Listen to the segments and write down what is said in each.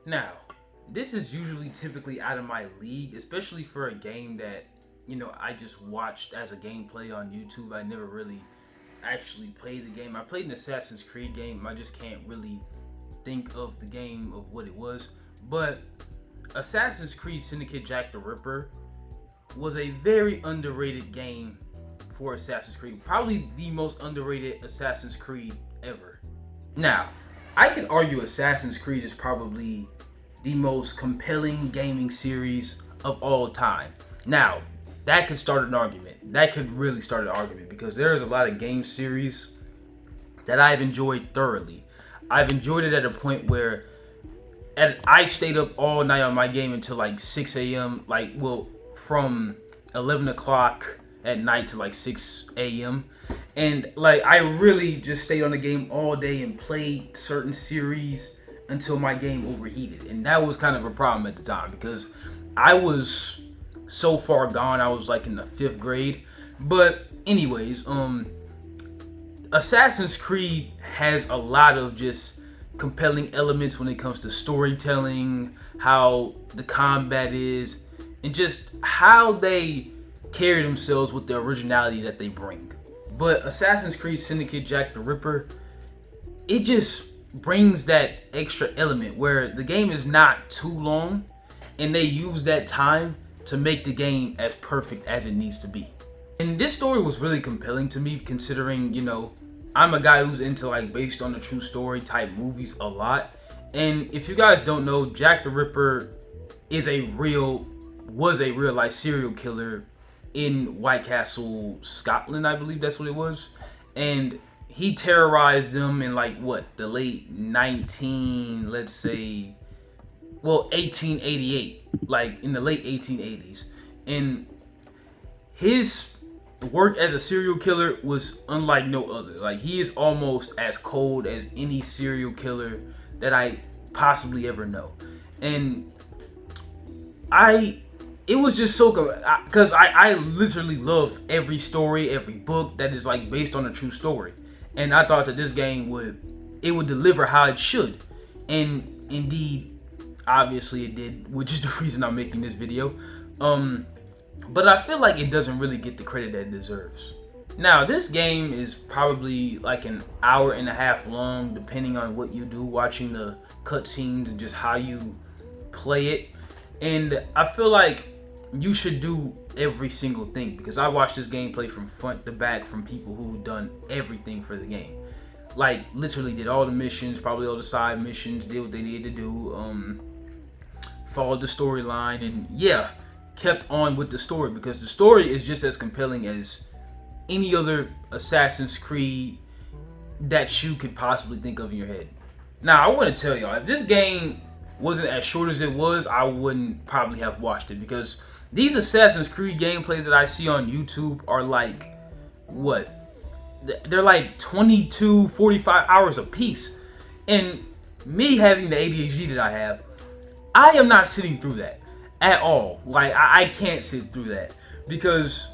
Now, this is usually typically out of my league, especially for a game that, I just watched as a gameplay on YouTube. I never really actually played the game. I played an Assassin's Creed game. I just can't really think of the game of what it was. But Assassin's Creed Syndicate Jack the Ripper was a very underrated game for Assassin's Creed. Probably the most underrated Assassin's Creed ever. Now, I could argue Assassin's Creed is probably the most compelling gaming series of all time. Now, that could start an argument. That could really start an argument because there's a lot of game series that I've enjoyed thoroughly. I've enjoyed it at a point where I stayed up all night on my game until like 6 a.m. From 11 o'clock at night to like 6 a.m. And I really just stayed on the game all day and played certain series until my game overheated. And that was kind of a problem at the time because I was so far gone. I was like in the 5th grade. But anyways, Assassin's Creed has a lot of just compelling elements when it comes to storytelling, how the combat is, and just how they carry themselves with the originality that they bring. But Assassin's Creed Syndicate Jack the Ripper, it just brings that extra element where the game is not too long and they use that time to make the game as perfect as it needs to be. And this story was really compelling to me considering, I'm a guy who's into based on a true story type movies a lot. And if you guys don't know, Jack the Ripper was a real life serial killer in White Castle, Scotland, I believe that's what it was. And he terrorized them in the late 1888, in the late 1880s. And his work as a serial killer was unlike no other. He is almost as cold as any serial killer that I possibly ever know. And it was just so because I literally love every story, every book that is based on a true story. And I thought that this game would deliver how it should. And indeed, obviously it did, which is the reason I'm making this video. But I feel like it doesn't really get the credit that it deserves. Now, this game is probably an hour and a half long, depending on what you do, watching the cutscenes and just how you play it. And I feel like you should do every single thing because I watched this gameplay from front to back from people who've done everything for the game. Literally did all the missions, probably all the side missions, did what they needed to do, followed the storyline, and kept on with the story because the story is just as compelling as any other Assassin's Creed that you could possibly think of in your head. Now, I want to tell y'all, if this game wasn't as short as it was, I wouldn't probably have watched it because these Assassin's Creed gameplays that I see on YouTube are they're 22, 45 hours a piece. And me having the ADHD that I am not sitting through that at all. I can't sit through that because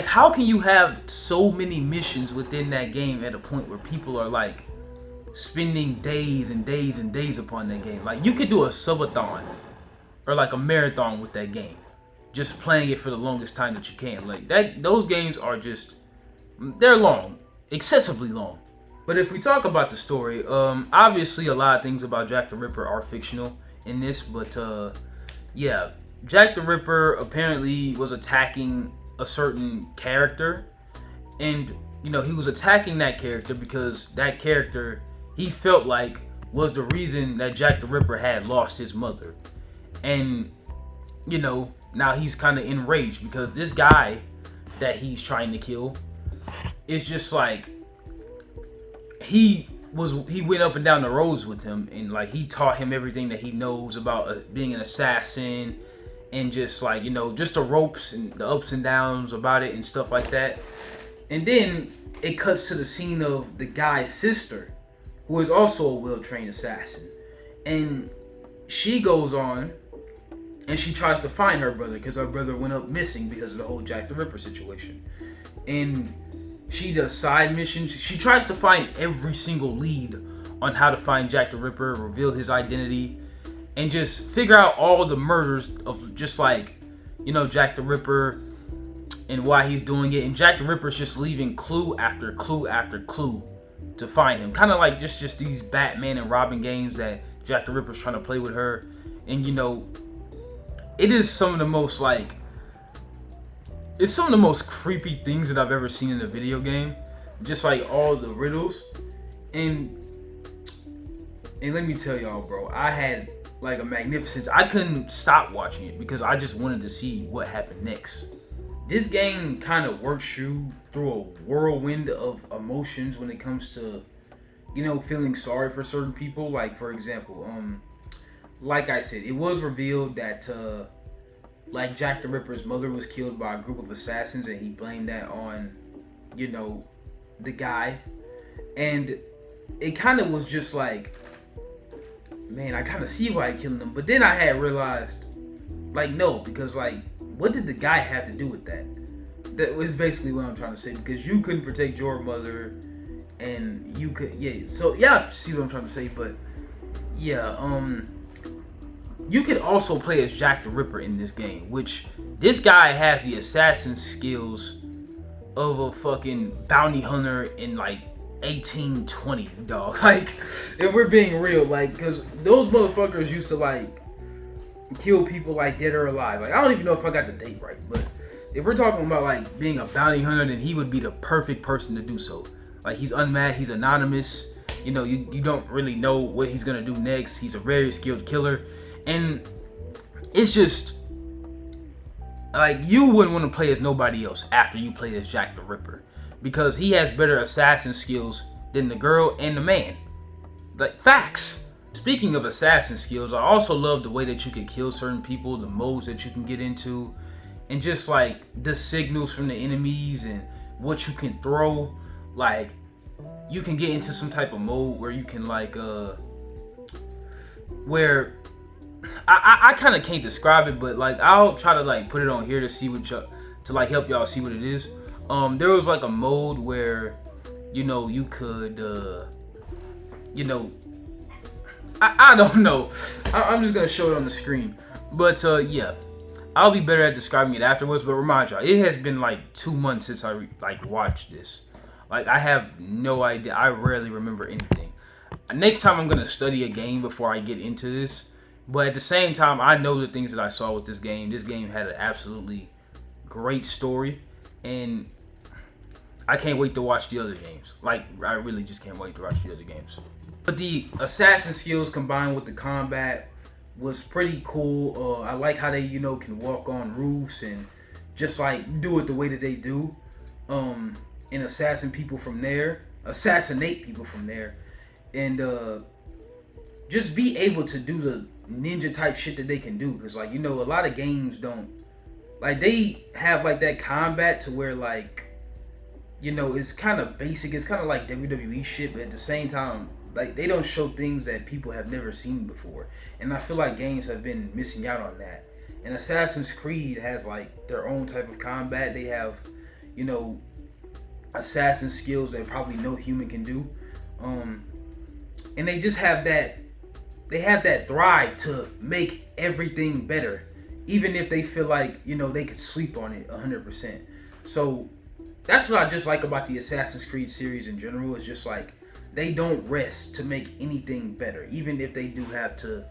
how can you have so many missions within that game at a point where people are spending days and days and days upon that game? You could do a subathon or a marathon with that game, just playing it for the longest time that you can. Those games are they're long, excessively long. But if we talk about the story, obviously a lot of things about Jack the Ripper are fictional in this, but Jack the Ripper apparently was attacking a certain character, and he was attacking that character because that character he felt was the reason that Jack the Ripper had lost his mother. And now he's kind of enraged because this guy that he's trying to kill is just he went up and down the roads with him, and he taught him everything that he knows about being an assassin, and just just the ropes and the ups and downs about it and stuff like that. And then it cuts to the scene of the guy's sister, who is also a well-trained assassin, and she goes on and she tries to find her brother because her brother went up missing because of the whole Jack the Ripper situation. And she does side missions. She tries to find every single lead on how to find Jack the Ripper, reveal his identity. and just figure out all the murders of just like, Jack the Ripper and why he's doing it. And Jack the Ripper's just leaving clue after clue after clue to find him. Kind of like just these Batman and Robin games that Jack the Ripper's trying to play with her. And it is some of the most like, it's some of the most creepy things that I've ever seen in a video game. Just like all the riddles. And let me tell y'all, bro, I had like a magnificence. I couldn't stop watching it because I just wanted to see what happened next. This game kind of works you through a whirlwind of emotions when it comes to, feeling sorry for certain people. Like, for example, like I said, it was revealed that like Jack the Ripper's mother was killed by a group of assassins, and he blamed that on, the guy. And it kind of was just like, man, I kind of see why he killed him. But then I had realized, like, no, because like, what did the guy have to do with that? That was basically what I'm trying to say. Because you couldn't protect your mother, and you could, yeah. So yeah, see what I'm trying to say. But yeah, you could also play as Jack the Ripper in this game, which this guy has the assassin skills of a fucking bounty hunter in like 1820, dog. Like, if we're being real, like, because those motherfuckers used to like kill people like dead or alive. Like, I don't even know if I got the date right, but if we're talking about like being a bounty hunter, then he would be the perfect person to do so. Like, he's unmanned, he's anonymous. You don't really know what he's gonna do next. He's a very skilled killer. And it's just like, you wouldn't want to play as nobody else after you play as Jack the Ripper, because he has better assassin skills than the girl and the man. Like, facts. Speaking of assassin skills, I also love the way that you can kill certain people, the modes that you can get into, and just like the signals from the enemies and what you can throw. Like, you can get into some type of mode where you can like where I kind of can't describe it, but like, I'll try to like put it on here to see what to like help y'all see what it is. There was like a mode where you could I don't know. I'm just gonna show it on the screen, but yeah, I'll be better at describing it afterwards. But remind y'all, it has been like 2 months since I like watched this. Like, I have no idea. I rarely remember anything. Next time I'm gonna study a game before I get into this. But at the same time, I know the things that I saw with this game. This game had an absolutely great story, and I can't wait to watch the other games. Like, I really just can't wait to watch the other games. But the assassin skills combined with the combat was pretty cool. I like how they, can walk on roofs and just like do it the way that they do, and assassinate people from there, and just be able to do the ninja type shit that they can do. Because like, a lot of games don't, like, they have like that combat to where like, it's kind of basic. It's kind of like WWE shit, but at the same time, like, they don't show things that people have never seen before. And I feel like games have been missing out on that. And Assassin's Creed has like their own type of combat. They have, assassin skills that probably no human can do. And they just have that, drive to make everything better, even if they feel like, they could sleep on it 100%. So that's what I just like about the Assassin's Creed series in general. Is just like, they don't rest to make anything better. Even if they do have to,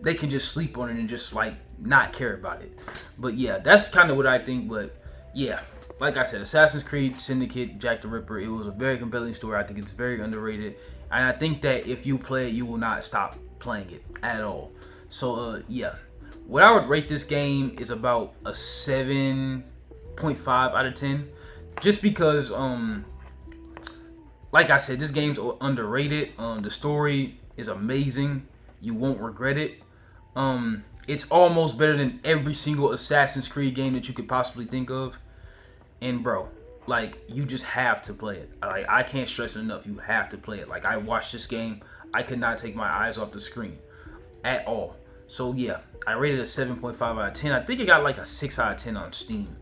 they can just sleep on it and just like not care about it. But yeah, that's kind of what I think. But yeah, like I said, Assassin's Creed Syndicate, Jack the Ripper, it was a very compelling story. I think it's very underrated. And I think that if you play it, you will not stop playing it at all. So yeah, what I would rate this game is about a 7.5 out of 10. Just because like I said, this game's underrated. The story is amazing. You won't regret it. It's almost better than every single Assassin's Creed game that you could possibly think of. And bro, like, you just have to play it. Like, I can't stress it enough. You have to play it. Like, I watched this game, I could not take my eyes off the screen at all. So yeah, I rated it a 7.5 out of 10. I think it got like a 6 out of 10 on Steam.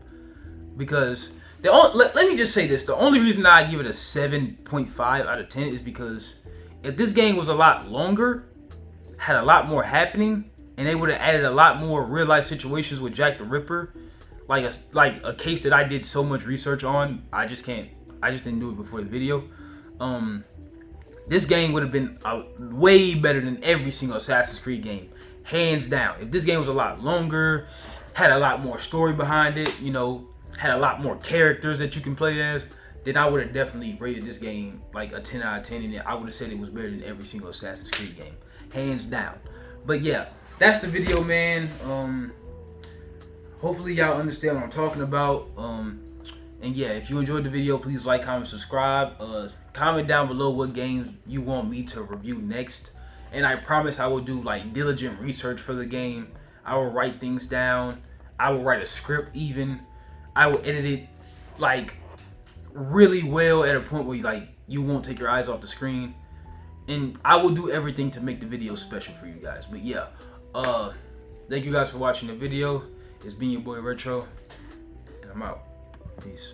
Because let me just say this. The only reason I give it a 7.5 out of 10 is because if this game was a lot longer, had a lot more happening, and they would have added a lot more real life situations with Jack the Ripper, like a case that I did so much research on. I just didn't do it before the video. This game would have been way better than every single Assassin's Creed game, hands down. If this game was a lot longer, had a lot more story behind it, you know, had a lot more characters that you can play as, then I would have definitely rated this game like a 10 out of 10, and I would have said it was better than every single Assassin's Creed game, hands down. But yeah, that's the video, man. Hopefully y'all understand what I'm talking about. And yeah, if you enjoyed the video, please like, comment, subscribe. Comment down below what games you want me to review next. And I promise I will do like diligent research for the game. I will write things down. I will write a script even. I will edit it like really well at a point where you won't take your eyes off the screen. And I will do everything to make the video special for you guys. But yeah, thank you guys for watching the video. It's been your boy Retro, and I'm out. Peace.